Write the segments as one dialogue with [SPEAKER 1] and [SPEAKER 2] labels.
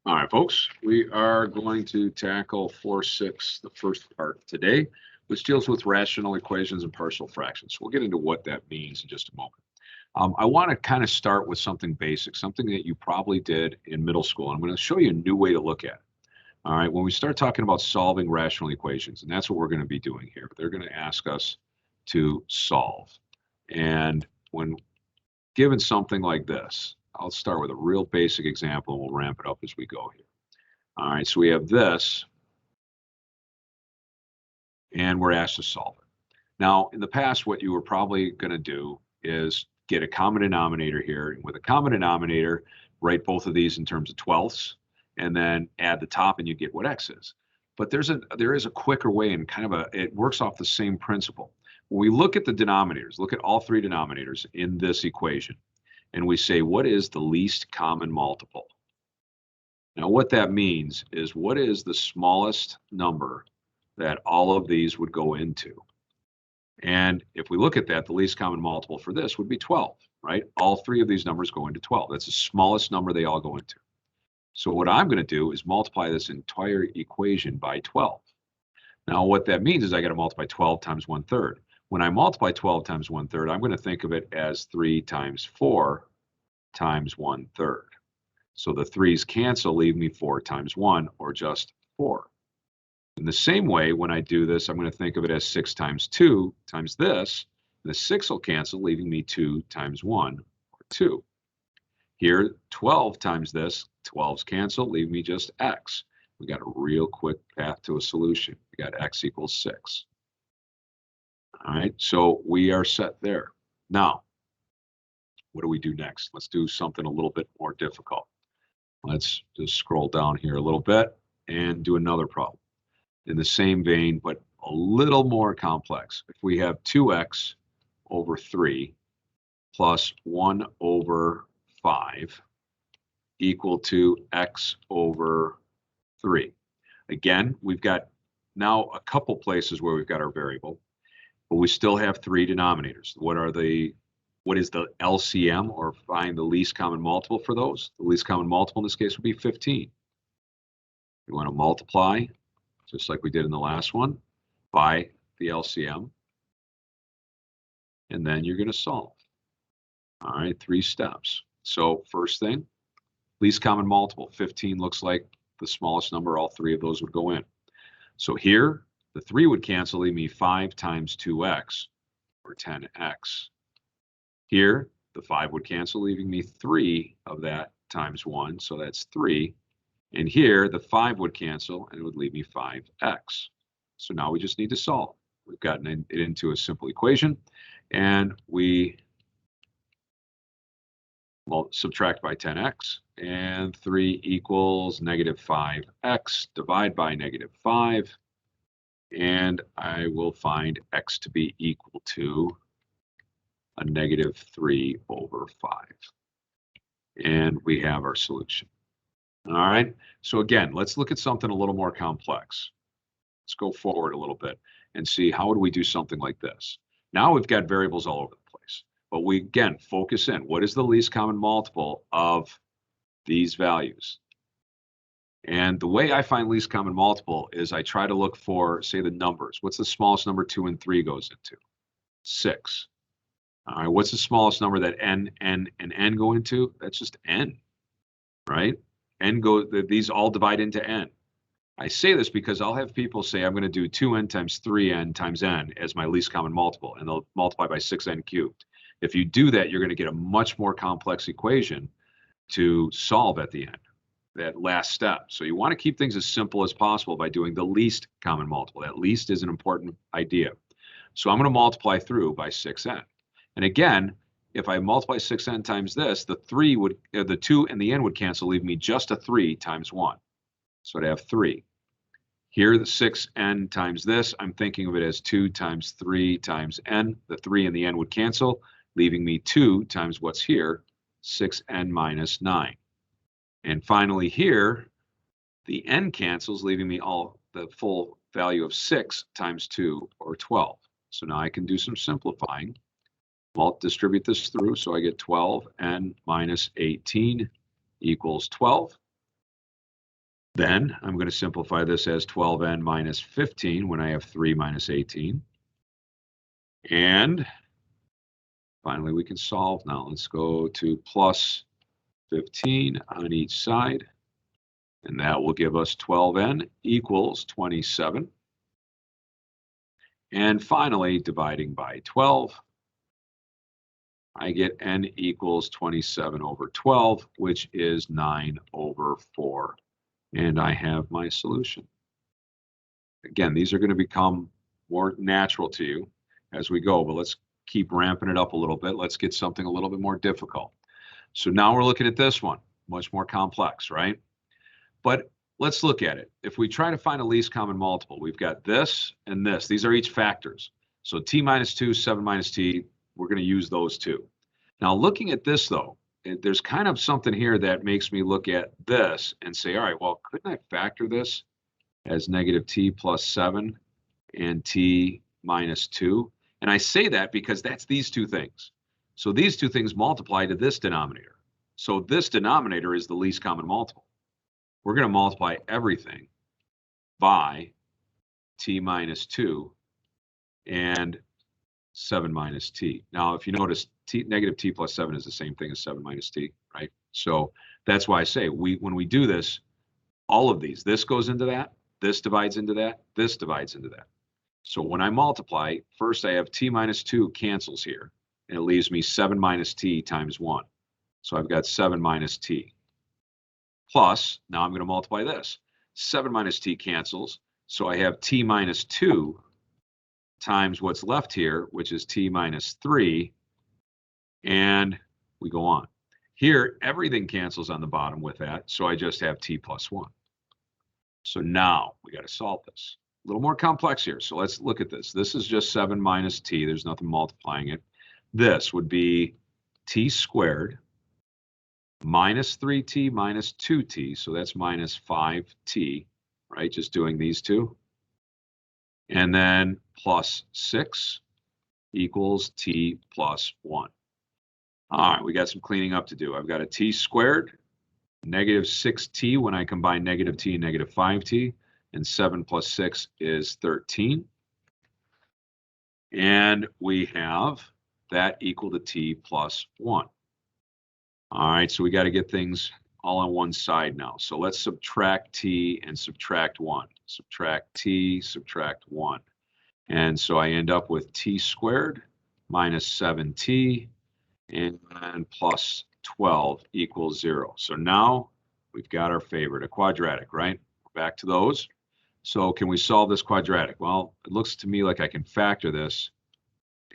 [SPEAKER 1] All right, folks, we are going to tackle 4-6, the first part today, which deals with rational equations and partial fractions. We'll get into what that means in just a moment. I want to kind of start with something basic, something that you probably did in middle school. I'm going to show you a new way to look at it. All right, when we start talking about solving rational equations, and that's what we're going to be doing here, they're going to ask us to solve. And when given something like this, I'll start with a real basic example and we'll ramp it up as we go here. All right, so we have this, and we're asked to solve it. Now, in the past, what you were probably going to do is get a common denominator here. And with a common denominator, write both of these in terms of twelfths, and then add the top, and you get what x is. But there is a quicker way, and it works off the same principle. When we look at the denominators, look at all three denominators in this equation, and we say, what is the least common multiple? Now, what that means is what is the smallest number that all of these would go into? And if we look at that, the least common multiple for this would be 12, right? All three of these numbers go into 12. That's the smallest number they all go into. So what I'm going to do is multiply this entire equation by 12. Now, what that means is I got to multiply 12 times 1/3. When I multiply 12 times 1/3, I'm going to think of it as 3 times 4 times 1/3. So the 3's cancel, leave me 4 times 1, or just 4. In the same way, when I do this, I'm going to think of it as 6 times 2 times this. The 6 will cancel, leaving me 2 times 1, or 2. Here, 12 times this, 12's cancel, leave me just x. We got a real quick path to a solution. We got x equals 6. All right, so we are set there. Now, what do we do next? Let's do something a little bit more difficult. Let's just scroll down here a little bit and do another problem in the same vein, but a little more complex. If we have 2x over 3 plus 1 over 5 equal to x over 3. Again, we've got now a couple places where we've got our variable, but we still have three denominators. What is the LCM, or find the least common multiple for those? The least common multiple in this case would be 15. We want to multiply, just like we did in the last one, by the LCM. And then you're going to solve. All right, 3 steps. So first thing, least common multiple. 15 looks like the smallest number. All three of those would go in. So here, the 3 would cancel, leave me 5 times 2x, or 10x. Here, the 5 would cancel, leaving me 3 of that times 1, so that's 3. And here, the 5 would cancel, and it would leave me 5x. So now we just need to solve. We've gotten it into a simple equation, and we subtract by 10x, and 3 equals negative 5x. Divide by negative 5, and I will find x to be equal to a negative 3 over 5. And we have our solution. All right, so again, let's look at something a little more complex. Let's go forward a little bit and see how would we do something like this. Now we've got variables all over the place, but we, again, focus in. What is the least common multiple of these values? And the way I find least common multiple is I try to look for, say, the numbers. What's the smallest number 2 and 3 goes into? 6. All right, what's the smallest number that n, and n go into? That's just n, right? These all divide into n. I say this because I'll have people say I'm going to do 2n times 3n times n as my least common multiple, and they'll multiply by 6n cubed. If you do that, you're going to get a much more complex equation to solve at the end, that last step. So you want to keep things as simple as possible by doing the least common multiple. That least is an important idea. So I'm going to multiply through by 6n. And again, if I multiply 6n times this, the 2 and the n would cancel, leave me just a 3 times 1. So I'd have 3. Here, the 6n times this, I'm thinking of it as 2 times 3 times n. The 3 and the n would cancel, leaving me 2 times what's here, 6n minus 9. And finally here, the n cancels, leaving me the full value of 6 times 2, or 12. So now I can do some simplifying. Well, distribute this through, so I get 12n minus 18 equals 12. Then I'm going to simplify this as 12n minus 15 when I have 3 minus 18. And finally, we can solve now. Let's go to plus 15 on each side. And that will give us 12n equals 27. And finally, dividing by 12, I get n equals 27 over 12, which is 9 over 4. And I have my solution. Again, these are going to become more natural to you as we go, but let's keep ramping it up a little bit. Let's get something a little bit more difficult. So now we're looking at this one, much more complex, right? But let's look at it. If we try to find a least common multiple, we've got this and this. These are each factors. So t minus 2, 7 minus t, we're going to use those two. Now, looking at this, though, there's kind of something here that makes me look at this and say, all right, well, couldn't I factor this as negative t plus 7 and t minus 2? And I say that because that's these two things. So these two things multiply to this denominator. So this denominator is the least common multiple. We're going to multiply everything by t minus 2 and 7 minus t. Now, if you notice, negative t plus 7 is the same thing as 7 minus t, right? So that's why I say when we do this, all of these, this goes into that, this divides into that, this divides into that. So when I multiply, first I have t minus 2 cancels here, and it leaves me 7 minus t times 1. So I've got 7 minus t. Plus, now I'm going to multiply this. 7 minus t cancels, so I have t minus 2 times what's left here, which is t minus 3, and we go on. Here, everything cancels on the bottom with that, so I just have t plus 1. So now we got to solve this. A little more complex here, so let's look at this. This is just 7 minus t. There's nothing multiplying it. This would be t squared minus 3t minus 2t, so that's minus 5t, right? Just doing these two. And then plus 6 equals t plus 1. All right, we got some cleaning up to do. I've got a t squared, negative 6t when I combine negative t and negative 5t, and 7 plus 6 is 13. And we have that equal to t plus 1. All right, so we got to get things all on one side now. So let's subtract t and subtract 1. Subtract t, subtract 1. And so I end up with t squared minus 7t and plus 12 equals 0. So now we've got our favorite, a quadratic, right? Back to those. So can we solve this quadratic? Well, it looks to me like I can factor this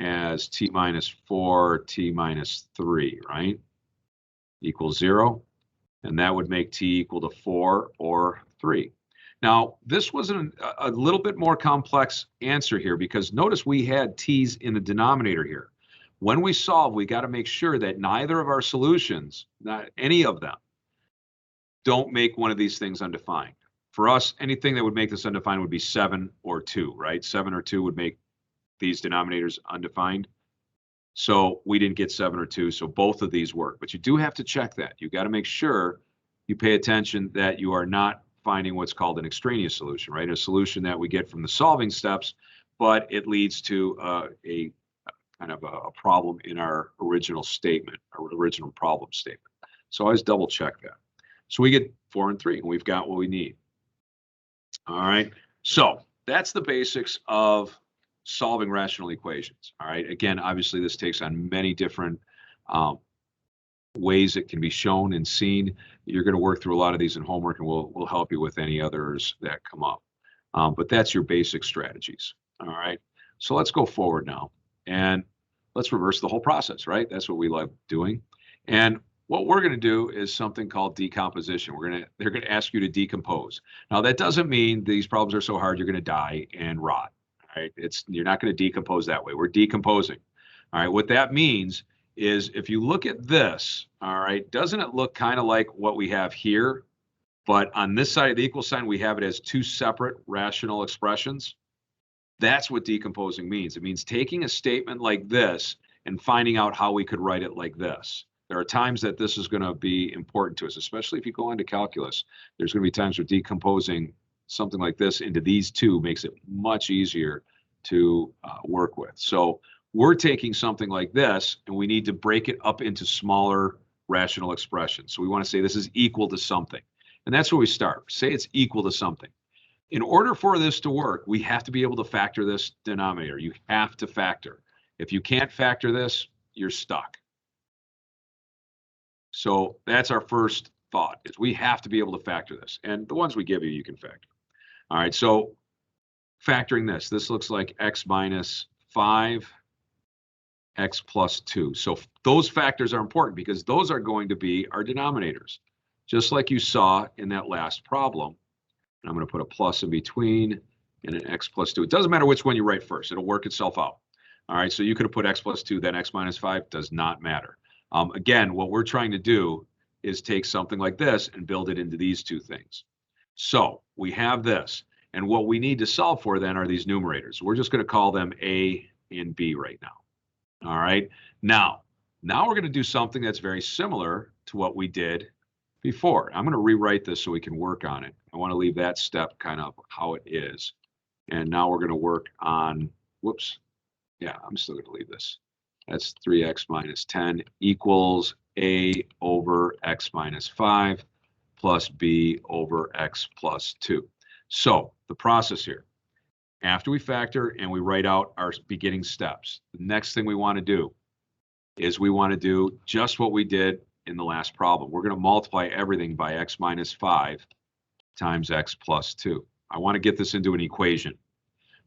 [SPEAKER 1] as t minus 4, t minus 3, right? Equals 0. And that would make t equal to 4 or 3. Now, this was a little bit more complex answer here because notice we had t's in the denominator here. When we solve, we got to make sure that neither of our solutions, not any of them, don't make one of these things undefined. For us, anything that would make this undefined would be 7 or 2, right? 7 or 2 would make these denominators undefined. So we didn't get 7 or 2, so both of these work. But you do have to check that. You got to make sure you pay attention that you are not finding what's called an extraneous solution, right? A solution that we get from the solving steps, but it leads to a kind of a problem in our original statement, our original problem statement. So I always double check that. So we get 4 and 3, and we've got what we need. All right, so that's the basics of solving rational equations. All right, again, obviously this takes on many different ways it can be shown and seen. You're going to work through a lot of these in homework, and we'll help you with any others that come up. But that's your basic strategies. All right, so let's go forward now, and let's reverse the whole process, right? That's what we like doing. And what we're going to do is something called decomposition. They're going to ask you to decompose. Now, that doesn't mean these problems are so hard you're going to die and rot. All right, you're not going to decompose that way. We're decomposing. All right, what that means is if you look at this, all right, doesn't it look kind of like what we have here? But on this side of the equal sign, we have it as two separate rational expressions. That's what decomposing means. It means taking a statement like this and finding out how we could write it like this. There are times that this is going to be important to us, especially if you go into calculus. There's going to be times where decomposing something like this into these two makes it much easier to work with. So we're taking something like this, and we need to break it up into smaller rational expressions. So we want to say this is equal to something. And that's where we start. Say it's equal to something. In order for this to work, we have to be able to factor this denominator. You have to factor. If you can't factor this, you're stuck. So that's our first thought, is we have to be able to factor this. And the ones we give you, you can factor. All right, so factoring this looks like x minus 5, x plus 2. So those factors are important because those are going to be our denominators, just like you saw in that last problem. And I'm going to put a plus in between and an x plus 2. It doesn't matter which one you write first. It'll work itself out. All right, so you could have put x plus 2, then x minus 5. Does not matter. Again, what we're trying to do is take something like this and build it into these two things. So we have this. And what we need to solve for then are these numerators. We're just going to call them A and B right now. All right. Now we're going to do something that's very similar to what we did before. I'm going to rewrite this so we can work on it. I want to leave that step kind of how it is. And now we're going to work on, whoops. Yeah, I'm still going to leave this. That's 3x minus 10 equals A over x minus 5 plus B over x plus 2. So the process here, after we factor and we write out our beginning steps, the next thing we want to do is we want to do just what we did in the last problem. We're going to multiply everything by x minus 5 times x plus 2. I want to get this into an equation.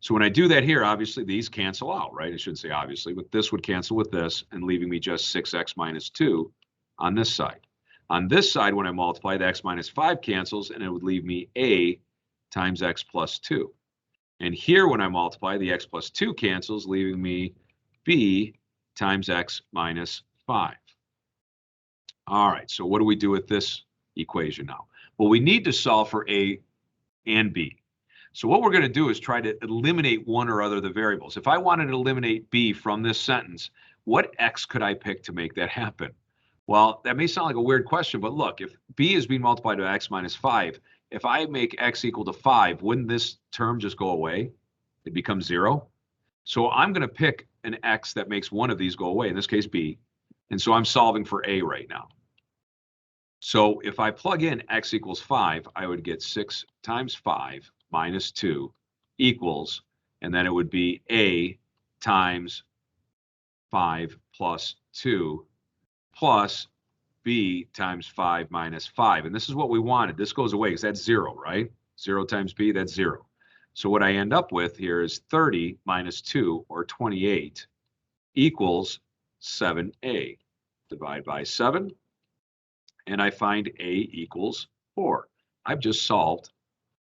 [SPEAKER 1] So when I do that here, obviously these cancel out, right? I shouldn't say obviously, but this would cancel with this and leaving me just 6x minus 2 on this side. On this side, when I multiply, the x minus 5 cancels, and it would leave me a times x plus 2. And here, when I multiply, the x plus 2 cancels, leaving me b times x minus 5. All right, so what do we do with this equation now? Well, we need to solve for a and b. So what we're going to do is try to eliminate one or other of the variables. If I wanted to eliminate b from this sentence, what x could I pick to make that happen? Well, that may sound like a weird question, but look, if b is being multiplied by x minus 5, if I make x equal to 5, wouldn't this term just go away? It becomes 0. So I'm going to pick an x that makes one of these go away, in this case b. And so I'm solving for a right now. So if I plug in x equals 5, I would get 6 times 5 minus 2 equals, and then it would be a times 5 plus 2 plus b times 5 minus 5. And this is what we wanted. This goes away because that's 0, right? 0 times b, that's 0. So what I end up with here is 30 minus 2, or 28, equals 7a. Divide by 7, and I find a equals 4. I've just solved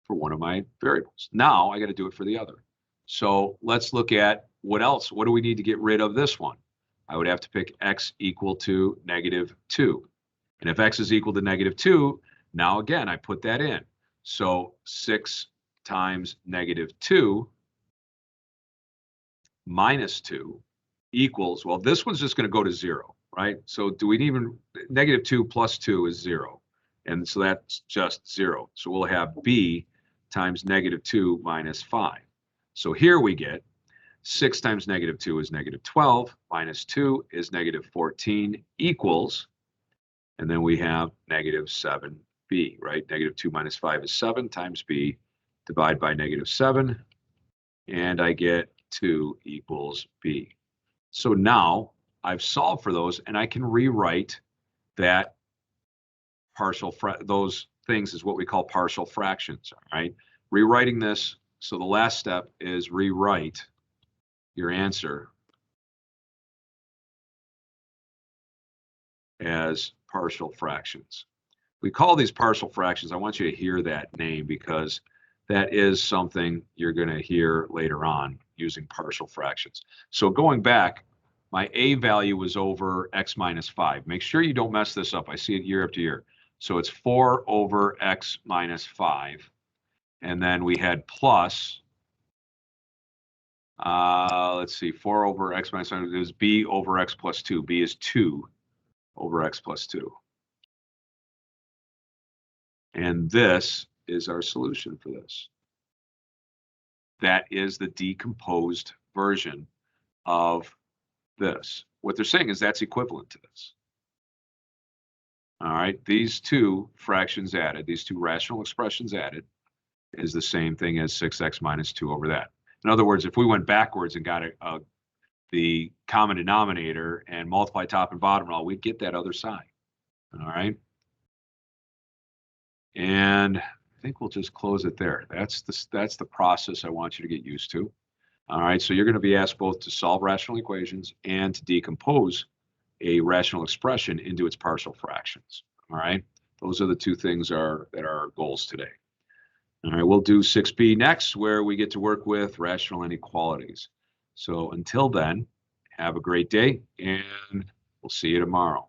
[SPEAKER 1] for one of my variables. Now I got to do it for the other. So let's look at what else. What do we need to get rid of this one? I would have to pick x equal to -2. And if x is equal to -2, now again, I put that in. So 6 times -2 minus 2 equals, well, this one's just going to go to 0, right? So do we even, -2 plus 2 is 0. And so that's just 0. So we'll have b times -2 minus 5. So here we get 6 times -2 is -12, minus 2 is -14, equals, and then we have -7b, right? -2 minus 5 is 7 times b, divide by -7, and I get 2 equals b. So now I've solved for those, and I can rewrite that those things is what we call partial fractions, all right? Rewriting this, so the last step is rewrite your answer as partial fractions. We call these partial fractions. I want you to hear that name because that is something you're going to hear later on using partial fractions. So going back, my a value was over x minus 5. Make sure you don't mess this up. I see it year after year. So it's 4 over x minus 5. And then we had plus, let's see, 4 over x minus 5 is b over x plus 2. b is 2. over x plus 2. And this is our solution for this. That is the decomposed version of this. What they're saying is that's equivalent to this. All right, these two fractions added, these two rational expressions added, is the same thing as 6x minus 2 over that. In other words, if we went backwards and got the common denominator and multiply top and bottom and all, we'd get that other side. All right. And I think we'll just close it there. That's the process I want you to get used to. All right, so you're going to be asked both to solve rational equations and to decompose a rational expression into its partial fractions. All right, those are the two things that are our goals today. All right, we'll do 6B next, where we get to work with rational inequalities. So until then, have a great day, and we'll see you tomorrow.